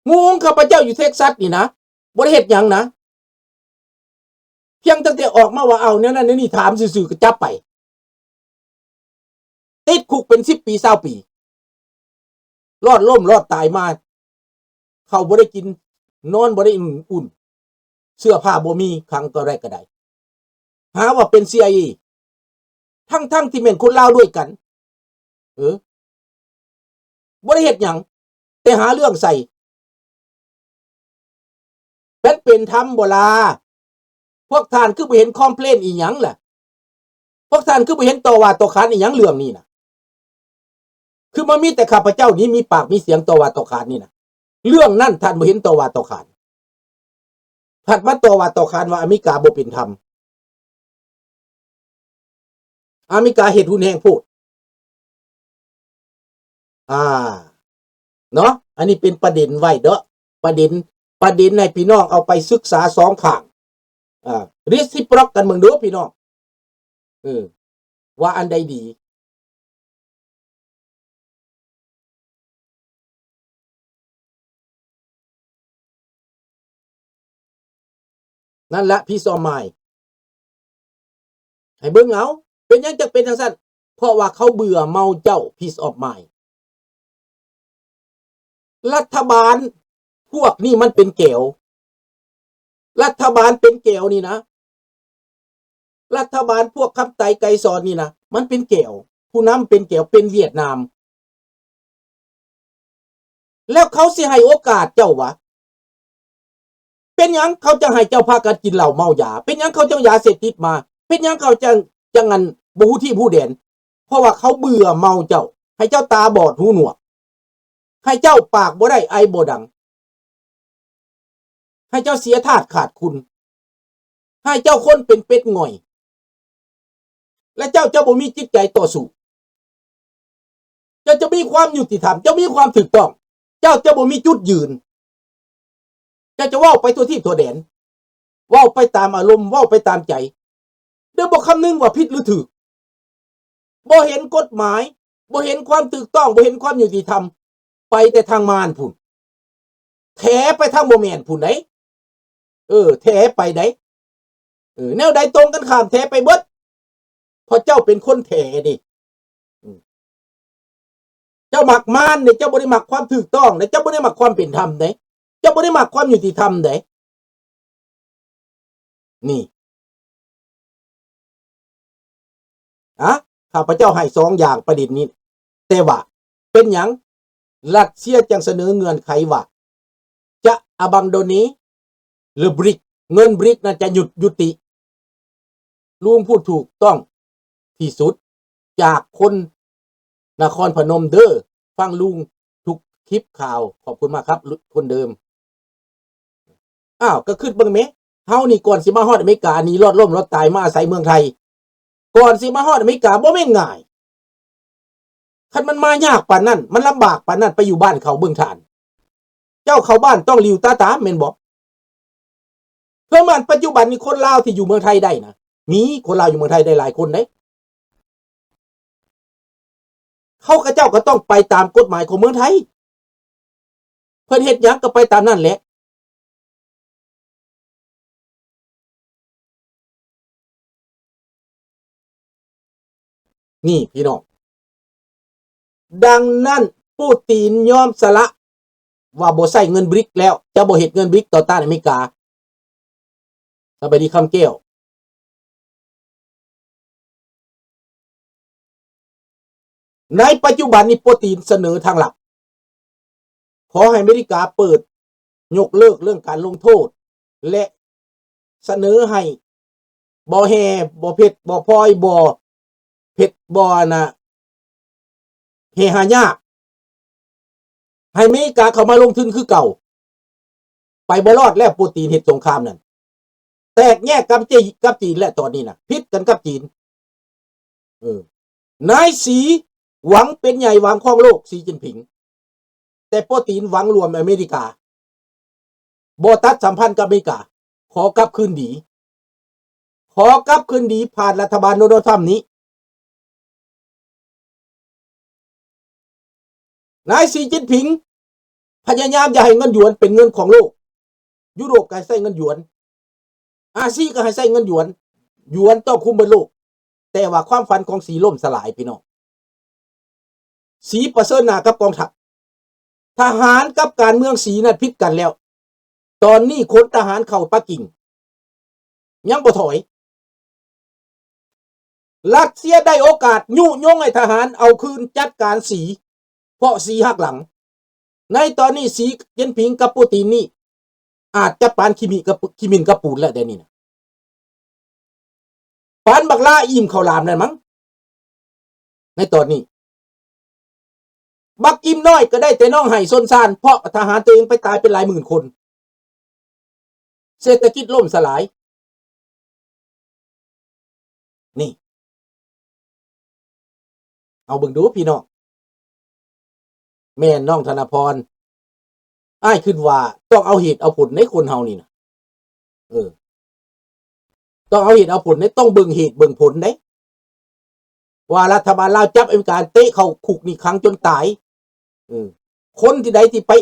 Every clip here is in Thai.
งูของข้าพเจ้าอยู่เท็กซัสนี่นะบ่ได้เฮ็ดหยังนะเพียงตั้งแต่ออกมาว่าเอาเนี่ยนั่นนี่ถามซื่อๆก็จับไปติดคุกเป็น10 ปี20 ปีรอดล่มรอดตายมาเขาบ่ได้กินนอนบ่ได้อุ่นเสื้อผ้าบ่มีครั้งก็ได้ก็ได้หาว่าเป็น CIA ทั้งที่เป็นคนลาวด้วยกันบ่ได้เฮ็ดหยังแต่หาเรื่องใส่เป็นธรรมบ่ล่ะพวกท่านคือบ่เห็นคอมเพลนอีหยังล่ะพวกท่านคือบ่เห็นต่อว่าต่อขานอีหยังเรื่องนี้น่ะคือมันมีแต่ข้าพเจ้านี้มีปากมีเสียงต่อว่าต่อขานนี่น่ะเรื่องนั้นท่านบ่เห็นต่อว่าต่อขานท่านมาต่อว่าต่อขานว่าอเมริกาบ่เป็นธรรมอเมริกาเฮ็ดหุ้นแฮงโพดเนาะอันนี้เป็นประเด็นไว้เด้อประเด็นให้พี่น้องเอาไปศึกษา2ข้างริซิปร็อกกันเบิ่งดูพี่น้องว่าอันใดดีนั่นแหละพี่ซอมไมให้เบิ่งเอาเป็นหยังจะเป็นจังซั่นเพราะว่าเขาเบื่อเมาเจ้า Peace of Mind รัฐบาลพวกนี้มันเป็นแก้วรัฐบาลเป็นแก้วนี่นะรัฐบาลพวกคำไตไกรสอนนี่นะมันเป็นแก้วผู้นำเป็นแก้วเป็นเวียดนามแล้วเขาสิให้โอกาสเจ้าวะเป็นหยังเขาจะให้เจ้าพากันกินเหล้าเมายาเป็นหยังเขาจะยาเสพติดมาเป็นหยังเขาจะงันบ่ฮู้ที่ผู้เด่นเพราะว่าเขาเบื่อเมาเจ้าให้เจ้าตาบอดหูหนวกให้เจ้าปากบ่ได้ไอบ่ดังให้เจ้าเสียธาตุขาดคุณให้เจ้าคนเป็นเป็ดง่อยและเจ้าบ่มีจิตใจต่อสู้เจ้าจะมีความยุติธรรมเจ้ามีความถูกต้องเจ้าบ่มีจุดยืนเจ้าจะเว้าไปทั่วที่ทั่วแดนเว้าไปตามอารมณ์เว้าไปตามใจเดี๋ยวบ่คำนึงว่าผิดหรือถูกบ่เห็นกฎหมายบ่เห็นความถูกต้องบ่เห็นความยุติธรรมไปแต่ทางมารพุ่นแถไปทางบ่แม่นพุ่นได้แถไปได้แนวใดตรงกันข้ามแถไปเบิดเพราะเจ้าเป็นคนแถดิเจ้ามักมารเนี่ยเจ้าบ่ได้มักความถูกต้องเจ้าบ่ได้มักความเป็นธรรมเด้เจ้าบ่ได้มักความยุติธรรมเด้นี่ข้าพเจ้าให้2อย่างประเด็นนี้แต่ว่าเป็นหยังรัสเซียจังเสนอเงื่อนไขว่าจะอบังโดนี้หรือบริกเงินบริกน่าจะยุติลุงพูดถูกต้องที่สุดจากคนนครพนมเด้อฟังลุงทุกคลิปข่าวขอบคุณมากครับคนเดิมก็ขึ้นเบิ่งแม่เฮานี่ก่อนสิมาฮอดอเมริกานี่รอดล่มรอดตายมาอาศัยเมืองไทยก่อนสิมาฮอดอเมริกาบ่แม่นง่ายคันมันมายากปานนั้นมันลำบากปานนั้นไปอยู่บ้านเขาเบิ่งทานเจ้าเข้าบ้านต้องหลิวตาแม่นบ่เพิ่นมันปัจจุบันนี้คนลาวที่อยู่เมืองไทยได้นะมีคนลาวอยู่เมืองไทยได้หลายคนเด้เขากับเจ้าก็ต้องไปตามกฎหมายของเมืองไทยเพิ่นเฮ็ดหยังก็ไปตามนั้นแหละนี่พี่น้องดังนั้นปูตินยอมสละว่าบ่ใช้เงินบริกแล้วจะบ่เฮ็ดเงินบริกต่อต้านอเมริกาสวัสดีคำแก้วในปัจจุบันนี้ปูตินเสนอทางหลักขอให้อเมริกาเปิดยกเลิกเรื่องการลงโทษและเสนอให้บ่แห่บ่เพชรบ่พลอยบ่เพชรบ่น่ะเฮหายากให้อเมริกาเข้ามาลงทุนคือเก่าไปบ่รอดแล้วปูตินเฮ็ดสงครามนั่นแตกแยกกับจีนและตอนนี้นะพิษกันกับจีนนายสีหวังเป็นใหญ่หวังครองโลกสีจิ้นผิงแต่ปูตินหวังรวมอเมริกาบ่ตัดสัมพันธ์กับอเมริกาขอกลับคืนดีผ่านรัฐบาลโดนัลด์ทรัมป์นี้นายสีจิ้นผิง พยายามอย่าให้เงินหยวนเป็นเงินของโลกยุโรปก็ให้ใช้เงินหยวนอาเซียนก็ให้ใช้เงินหยวนหยวนต้องคุมบนโลกแต่ว่าความฝันของสีล่มสลายพี่น้องสีประเสริฐหน้ากับกองทัพทหารกับการเมืองสีนั้นพิษกันแล้วตอนนี้คนทหารเข้าปักกิ่งยังบ่ถอยรัสเซียได้โอกาสยุยงให้ทหารเอาคืนจัดการสีเพราะสีหักหลังในตอนนี้สีเย็นผิงกับปูตินนี่อาจจะปานคิมินกับปูนแล้วเดี๋ยวนี้นะปานบักลาอิ่มข้าวหลามนั่นมั้งในตอนนี้บักอิ่มน้อยก็ได้แต่น้องไห้ซนซานเพราะทหารตัวเองไปตายเป็นหลายหมื่นคนเศรษฐกิจล่มสลายนี่เอาเบิ่งดูพี่น้องแม่น้องธนพรอ้ายขึ้นว่าต้องเอาเหตุเอาผลในคนเฮานี่นะต้องเอาเหตุเอาผลในต้องเบิ่งเหตุเบิ่งผลได้ว่ารัฐบาลลาวจับอเมริกาเตะเข้าคุกนี่ครั้งจนตายคนที่ใดที่ไป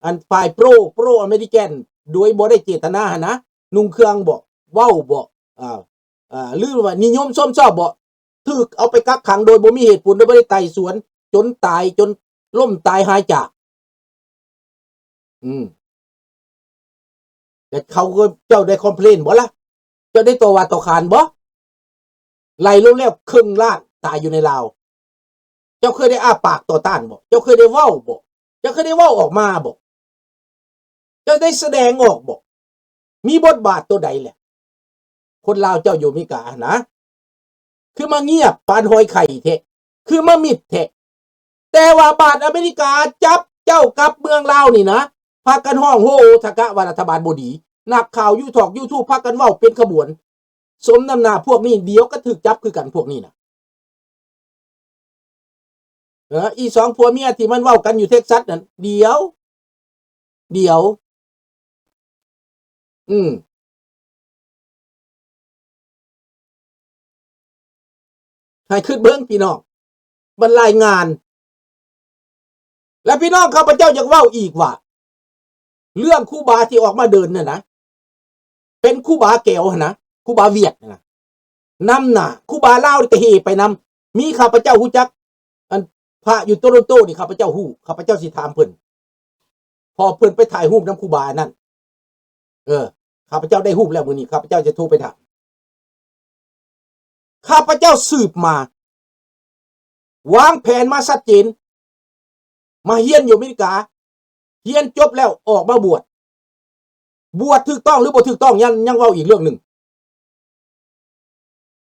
อันฝ่ายโปรอเมริกันโดยบ่ได้เจตนานะนุ่งเครื่องบ่เว้าบ่หรือว่านิยมชมชอบบ่ถูกเอาไปกักขังโดยบ่มีเหตุผลโดยบ่ได้ไต่สวนจนตายจนล่มตายหายจากแต่เขาก็เจ้าได้คอมเพลนบ่ล่ะเจ้าได้ตัวว่าต่อขานบ่ไล่ลงแล้วครึ่งล้านตายอยู่ในลาวเจ้าเคยได้อ้าปากต่อต้านบ่เจ้าเคยได้เว้าบ่เจ้าเคยได้เว้าออกมาบ่เจ้าได้แสดงออกบ่มีบทบาทตัวใดแหละคนลาวเจ้าอยู่อเมริกานะคือมาเงียบปานหอยไข่แท้คือมามิดแท้แต่ว่าบาทอเมริกาจับเจ้ากับเมืองลาวนี่นะพากันห้องโหทะกะว่ารัฐบาลบ่ดีนักข่าวYouTube พากันเว้าเป็นขบวนสมน้ำหน้าพวกนี้เดี๋ยวก็ถูกจับคือกันพวกนี้นะอีสองผัวเมียที่มันเว้ากันอยู่เท็กซัสนั่นเดี๋ยวให้ขึ้นเบิ้งพี่น้องบรรลัยงานและพี่น้องข้าพเจ้าอยากเว้าอีกว่าเรื่องคู่บาที่ออกมาเดินเนี่ยนะเป็นคู่บาแก้วนะคู่บาเวียดนะนำหน้าคู่บาลาวก็เฮไปนำมีข้าพเจ้าฮู้จักอันพระอยู่โตรอนโตนี่ข้าพเจ้าฮู้ข้าพเจ้าสิถามเพิ่นพอเพิ่นไปถ่ายรูปนำคู่บานั่นข้าพเจ้าได้รูปแล้วมื้อนี้ข้าพเจ้าจะโทรไปถามข้าพเจ้าสืบมาวางแผนมาชัดเจนมาเฮียนอยู่อเมริกาเฮียนจบแล้วออกมาบวชถูกต้องหรือบ่ถูกต้องยังเว้าอีกเรื่องนึง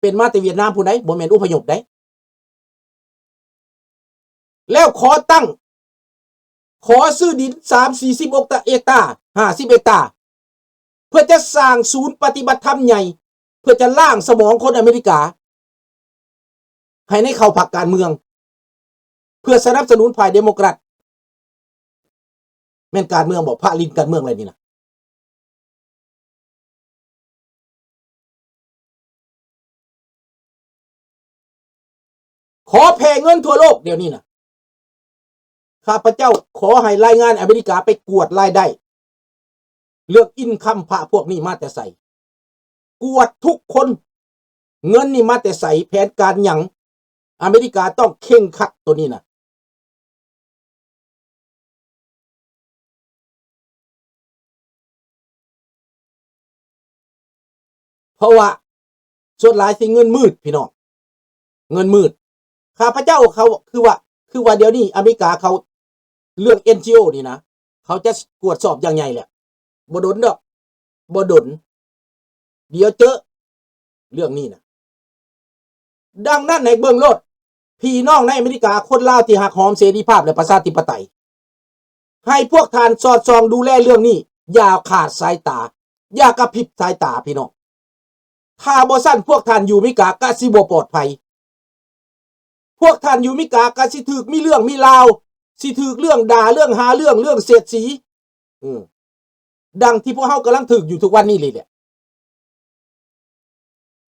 เป็นมาแต่เวียดนามผู้ใดบ่แม่นอพยพได้แล้วขอซื้อดิน3-40เอกตาร์50เอกตาร์เพื่อจะสร้างศูนย์ปฏิบัติธรรมใหญ่เพื่อจะล้างสมองคนอเมริกาให้ในเข้าพรรคการเมืองเพื่อสนับสนุนฝ่ายเดโมแครตแม่นการเมืองบอกพระลินการเมืองอะไรนี่นะขอแผ่เงินทั่วโลกเดี๋ยวนี้นะข้าพเจ้าขอให้รายงานอเมริกาไปกวดรายได้เลือกอินคัมพระพวกนี้มาแต่ใส่กวดทุกคนเงินนี่มาแต่ใส่แผนการหยังอเมริกาต้องเข่งขัดตัวนี้นะเพราะว่าส่วนหลายสิเงินมืดพี่น้องเงินมืดข้าพเจ้าเขาคือว่าเดี๋ยวนี้อเมริกาเขาเรื่อง NGO นี่นะเขาจะตรวจสอบอย่างไงแหละบ่ดนดอกบ่ดนเดี๋ยวเจอเรื่องนี้นะดังนั้นในเบื้องโลดพี่น้องในอเมริกาคนลาวที่หักหอมเสรีภาพและประชาธิปไตยให้พวกท่านสอดส่องดูแลเรื่องนี้อย่าขาดสายตาอย่ากระพริบสายตาพี่น้องถ้าบ่ซั่นพวกท่านอยู่อเมริกากะสิบ่ปลอดภัยพวกท่านอยู่อเมริกากะสิถูกมีเรื่องมีราวสิถูกเรื่องด่าเรื่องหาเรื่องเสียดสีดังที่พวกเฮากำลังถูกอยู่ทุกวันนี้เลยแหละ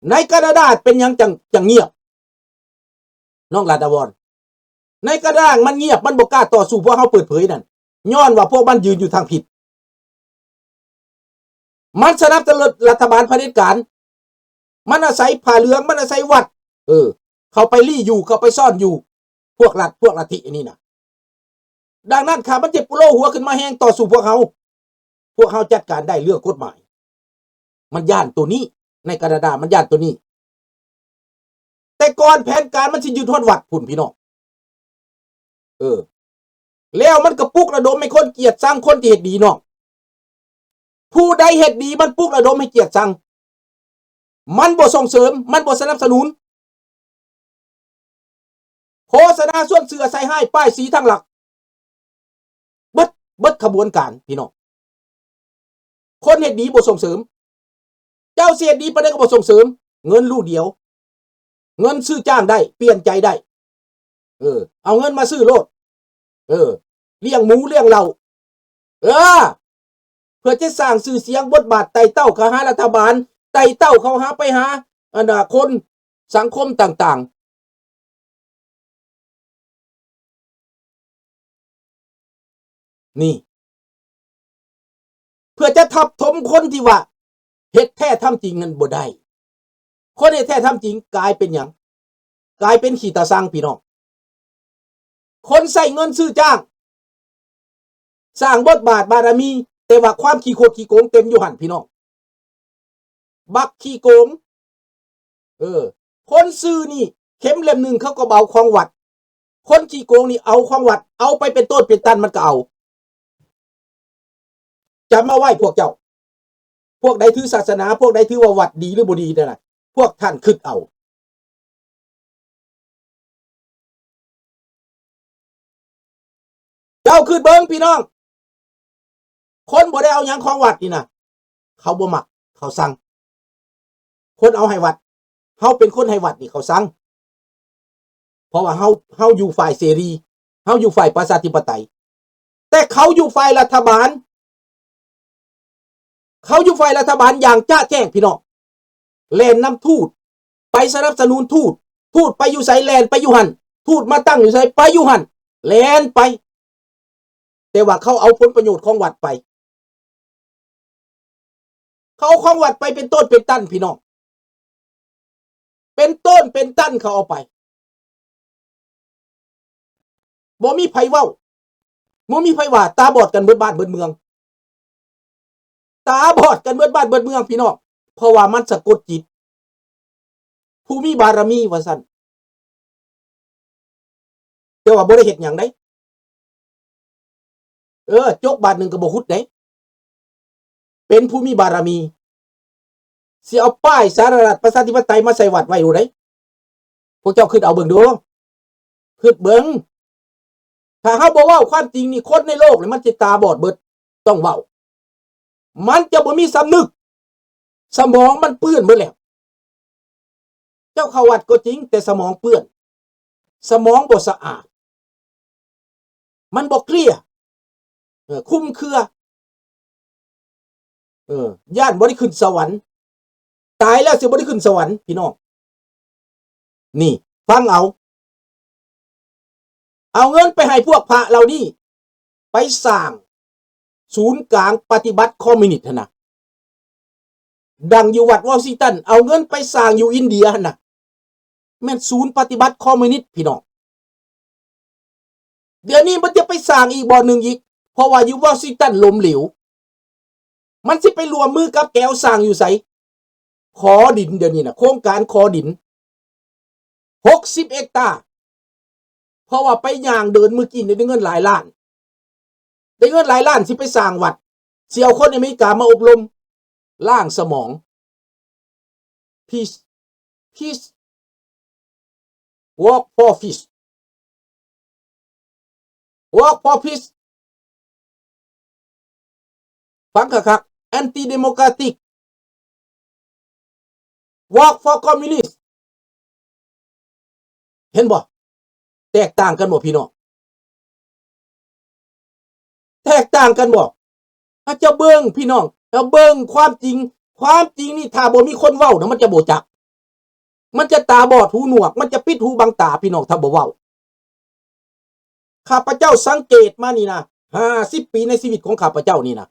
ในแคนาดาเป็นยังจังเงียบน้องลาดาวอนในกระด้างมันเงียบมันบ่กล้าต่อสู้พวกเฮาเปิดเผยนั่น ย้อนว่าพวกมันยืนอยู่ทางผิดมันสนับสนุนรัฐบาลเผด็จการมันอาศัยผ้าเหลืองมันอาศัยวัดเขาไปลี่อยู่เขาไปซ่อนอยู่พวกรัฐพวกลัทธิอันนี้นะดังนั้นข้ามันจะโผล่หัวขึ้นมาแห้งต่อสู้พวกเขาจัดการได้เรื่องกฎหมายมันย่านตัวนี้ในแคนาดามันย่านตัวนี้แต่ก่อนแผนการมันสิยึดฮอดวัดพุ่นพี่น้องแล้วมันก็ปลุกระดมให้คนเกลียดชังคนที่เฮ็ดดีน้องผู้ใดเฮ็ดดีมันปลุกระดมให้เกลียดชังมันบ่ส่งเสริมมันบ่สนับสนุนโฆษณาส่วนเสือใส่ให้ป้ายสีทางหลักเบิดขบวนการพี่น้องคนเฮ็ดดีบ่ส่งเสริมเจ้าเสียดีปานใดก็บ่ส่งเสริมเงินลูกเดียวเงินซื้อจ้างได้เปลี่ยนใจได้เอาเงินมาซื้อโลดเลี้ยงหมูเลี้ยงเราเพื่อจะสร้างชื่อเสียงบทบาทไต่เต้าเข้าหารัฐบาลไต่เต้าเข้าหาไปหาคนสังคมต่างๆนี่เพื่อจะทับถมคนที่ว่าเฮ็ดแท้ทำจริงนั้นบ่ได้คนเฮ็ดแท้ทำจริงกลายเป็นหยังกลายเป็นขี้ตาสร้างพี่น้องคนใส่เงินซื้อจ้างสร้างบทบาทบารมีแต่ว่าความขี้โคตรขี้โกงเต็มอยู่หั่นพี่น้องบักขี้โกงคนซื้อนี่เข็มเล่มหนึ่งเขาก็เบาของวัดคนขี้โกงนี่เอาของวัดเอาไปเป็นต้นเป็นตันมันก็เอาจำมาไว้พวกเจ้าพวกใดถือศาสนาพวกใดถือว่าวัดดีหรือบ่ดีนั่นน่ะพวกท่านคิดเอาเจ้าคิดเบิ่งพี่น้องคนบ่ได้เอาหยังของวัดนี่นะเขาบ่มักเขาสั่งคนเอาให้วัดเฮาเป็นคนให้วัดนี่เขาสั่งเพราะว่าเฮาอยู่ฝ่ายเสรีเฮาอยู่ฝ่ายประชาธิปไตยแต่เขาอยู่ฝ่ายรัฐบาลอย่างจ้าแจ้งพี่น้องแลนนำทูตไปสนับสนุนทูตไปอยู่ไสแลนไปอยู่หั่นทูตมาตั้งอยู่ไสไปอยู่หั่นแลนไปแต่ว่าเขาเอาผลประโยชน์ของวัดไปเขาเอาของวัดไปเป็นต้นเป็นตันพี่น้องเป็นต้นเป็นตันเขาเอาไปบ่มีไผเว้าบ่มีไผว่าตาบอดกันเบิดบ้านเบิดเมืองตาบอดกันเบิดบ้านเบิดเมืองพี่น้องเพราะว่ามันสะกดจิตผู้มีบารมีว่าซั่นแต่ว่าบ่ได้เฮ็ดหยังได้จกบาทนึงก็บ่ฮุดได้เป็นผู้มีบารมีสิเอาป้ายสาธารณรัฐประชาธิปไตยมาใส่วัดไว้ดูได้พวกเจ้าคิดเอาเบิ่งดูคิดเบิ่งถ้าเฮาบ่เว้าความจริงนี่คนในโลกนี่มันสิตาบอดเบิดต้องเว้ามันจะบ่มีสำนึกสมองมันเปื้อนเบิดแล้วเจ้าเข้าวัดก็จริงแต่สมองเปื้อนสมองบ่สะอาดมันบ่เคลียร์คุ้มเครือย่านบ่ได้ขึ้นสวรรค์ตายแล้วสิบ่ได้ขึ้นสวรรค์พี่น้องนี่ฟังเอาเงินไปให้พวกพระเหล่านี้ไปสร้างศูนย์กลางปฏิบัติคอมมิวนิสต์นะดังอยู่วัดวอชิงตันเอาเงินไปสร้างอยู่อินเดียนะแม่นศูนย์ปฏิบัติคอมมิวนิสต์พี่น้องเดี๋ยวนี้มันจะไปสร้างอีกบ่อหนึ่งอีกเพราะว่าอยู่วอชิงตันล้มเหลวมันสิไปรวมมือกับแก้วสร้างอยู่ไสขอดินเดี๋ยวนี้นะโครงการขอดิน60 เฮกตาร์เพราะว่าไปย่างเดินมือกินได้เงินหลายล้านสิไปสร้างวัดสิเอาคนอเมริกามาอบรมล้างสมอง peace walk for peace ฟังคักๆ anti democratic walk for communist เห็นบ่แตกต่างกันบ่พี่น้องแตกต่างกันบ่ถ้าจะเบิ่งพี่น้องถ้าเบิ่งความจริงนี่ถ้าบ่มีคนเว้านะมันจะบ่จักมันจะตาบอดหูหนวกมันจะปิดหูบังตาพี่น้องถ้าบ่เว้าข้าพเจ้าสังเกตมานี่นะ 50 ปีในชีวิตของข้าพเจ้านี่นะ